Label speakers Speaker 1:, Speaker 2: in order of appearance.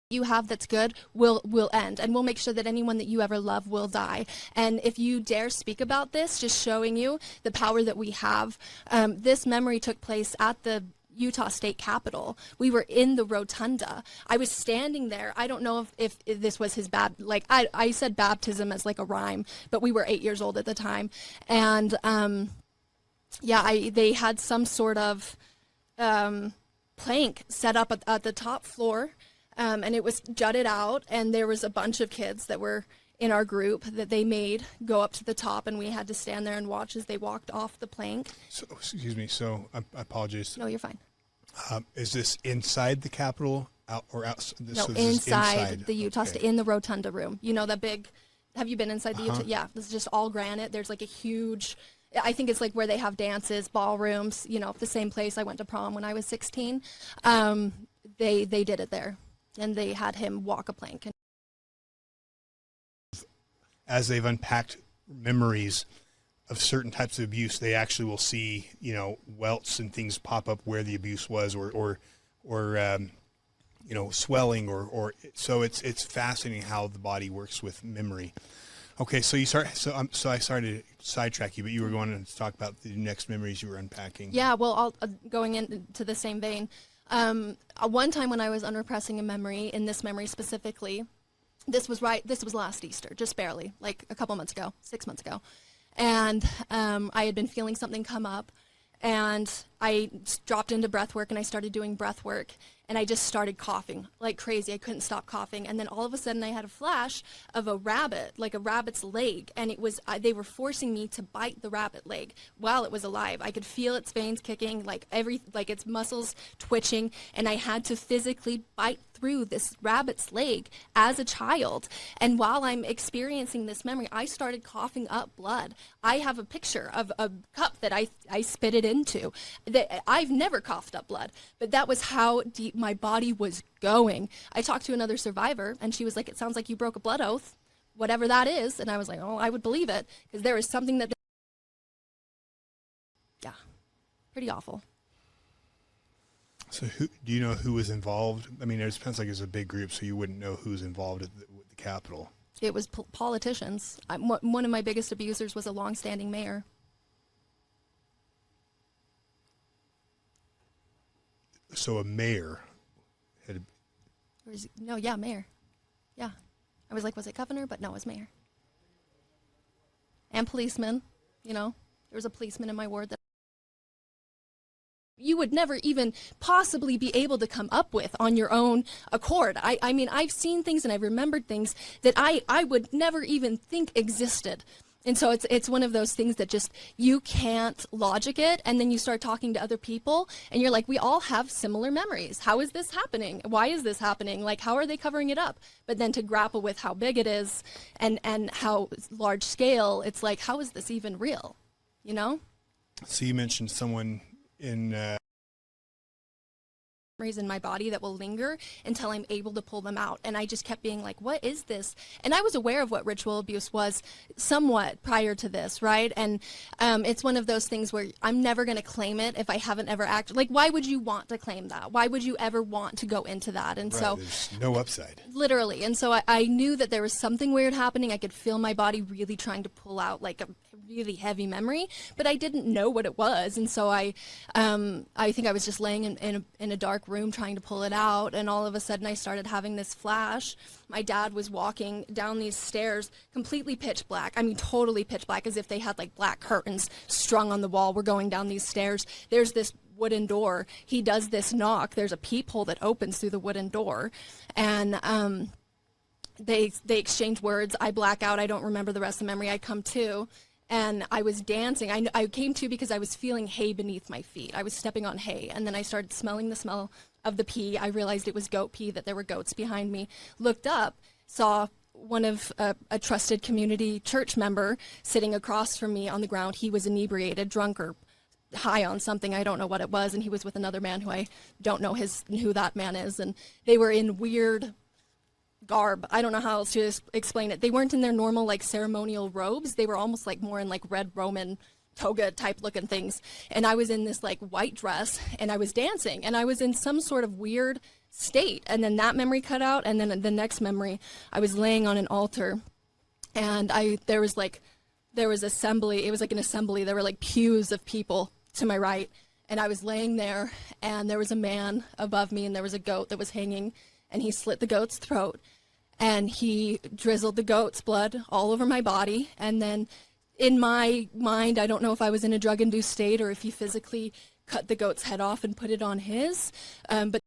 Speaker 1: you have that's good will end, and we'll make sure that anyone that you ever love will die. And if you dare speak about this, just showing you the power that we have. This memory took place at the Utah State Capitol. We were in the rotunda. I was standing there. I don't know if this was his like I said baptism as like a rhyme, but we were 8 years old at the time. And yeah, they had some sort of plank set up at the top floor. And it was jutted out, and there was a bunch of kids that were in our group that they made go up to the top, and we had to stand there and watch as they walked off the plank.
Speaker 2: So, excuse me, so I apologize.
Speaker 1: No, you're fine.
Speaker 2: Is this inside the Capitol or outside?
Speaker 1: No, inside the Utah State, in the rotunda room. You know, that big, have you been inside the Utah? Yeah, this is just all granite. There's like a huge, I think it's like where they have dances, ballrooms, you know, the same place I went to prom when I was 16. They did it there. And they had him walk a plank.
Speaker 2: As they've unpacked memories of certain types of abuse, they actually will see, you know, welts and things pop up where the abuse was, or you know, swelling, or so it's fascinating how the body works with memory. Okay, so I started to sidetrack you, but you were going to talk about the next memories you were unpacking.
Speaker 1: Yeah, well, going into the same vein. One time when I was unrepressing a memory, in this memory specifically, this was last Easter, just barely, like a couple months ago, 6 months ago. And I had been feeling something come up, and I dropped into breath work, and I started doing breath work, and I just started coughing like crazy. I couldn't stop coughing. And then all of a sudden I had a flash of a rabbit, like a rabbit's leg. And it was, they were forcing me to bite the rabbit leg while it was alive. I could feel its veins kicking, like its muscles twitching. And I had to physically bite through this rabbit's leg as a child. And while I'm experiencing this memory, I started coughing up blood. I have a picture of a cup that I spit it into. That I've never coughed up blood, but that was how deep my body was going. I talked to another survivor, and she was like, it sounds like you broke a blood oath, whatever that is. And I was like, oh, I would believe it, because there is something that, yeah, pretty awful.
Speaker 2: So do you know who was involved? I mean, it depends, like it's a big group, so you wouldn't know who's involved with the Capitol.
Speaker 1: It was politicians. One of my biggest abusers was a longstanding mayor.
Speaker 2: So a mayor had
Speaker 1: mayor. Yeah. I was like, was it governor? But no, it was mayor. And policemen, you know. There was a policeman in my ward that you would never even possibly be able to come up with on your own accord. I mean, I've seen things and I've remembered things that I would never even think existed. And so it's one of those things that just, you can't logic it, and then you start talking to other people, and you're like, we all have similar memories. How is this happening? Why is this happening? Like, how are they covering it up? But then to grapple with how big it is and how large scale, it's like, how is this even real? You know?
Speaker 2: So you mentioned someone in
Speaker 1: in my body that will linger until I'm able to pull them out. And I just kept being like, what is this? And I was aware of what ritual abuse was somewhat prior to this, right? And it's one of those things where I'm never going to claim it if I haven't ever acted. Like, why would you want to claim that? Why would you ever want to go into that? And
Speaker 2: right,
Speaker 1: so
Speaker 2: there's no upside.
Speaker 1: Literally. And so I knew that there was something weird happening. I could feel my body really trying to pull out like a really heavy memory, but I didn't know what it was. And so I think I was just laying in a dark room trying to pull it out, and all of a sudden I started having this flash. My dad was walking down these stairs, completely pitch black. I mean, totally pitch black, as if they had like black curtains strung on the wall. We're going down these stairs. There's this wooden door. He does this knock. There's a peephole that opens through the wooden door, and they exchange words. I black out. I don't remember the rest of the memory. I come to, and I was dancing. I came to because I was feeling hay beneath my feet. I was stepping on hay, and then I started smelling the smell of the pee. I realized it was goat pee, that there were goats behind me. Looked up, saw one of a trusted community church member sitting across from me on the ground. He was inebriated, drunk, or high on something. I don't know what it was, and he was with another man who I don't know who that man is, and they were in weird garb. I don't know how else to explain it. They weren't in their normal like ceremonial robes. They were almost like more in like red Roman toga type looking things, and I was in this like white dress, and I was dancing, and I was in some sort of weird state. And then that memory cut out. And then the next memory, I was laying on an altar, and there was assembly. It was like an assembly. There were like pews of people to my right. And I was laying there, and there was a man above me, and there was a goat that was hanging, and he slit the goat's throat, and he drizzled the goat's blood all over my body. And then in my mind, I don't know if I was in a drug-induced state or if he physically cut the goat's head off and put it on his, but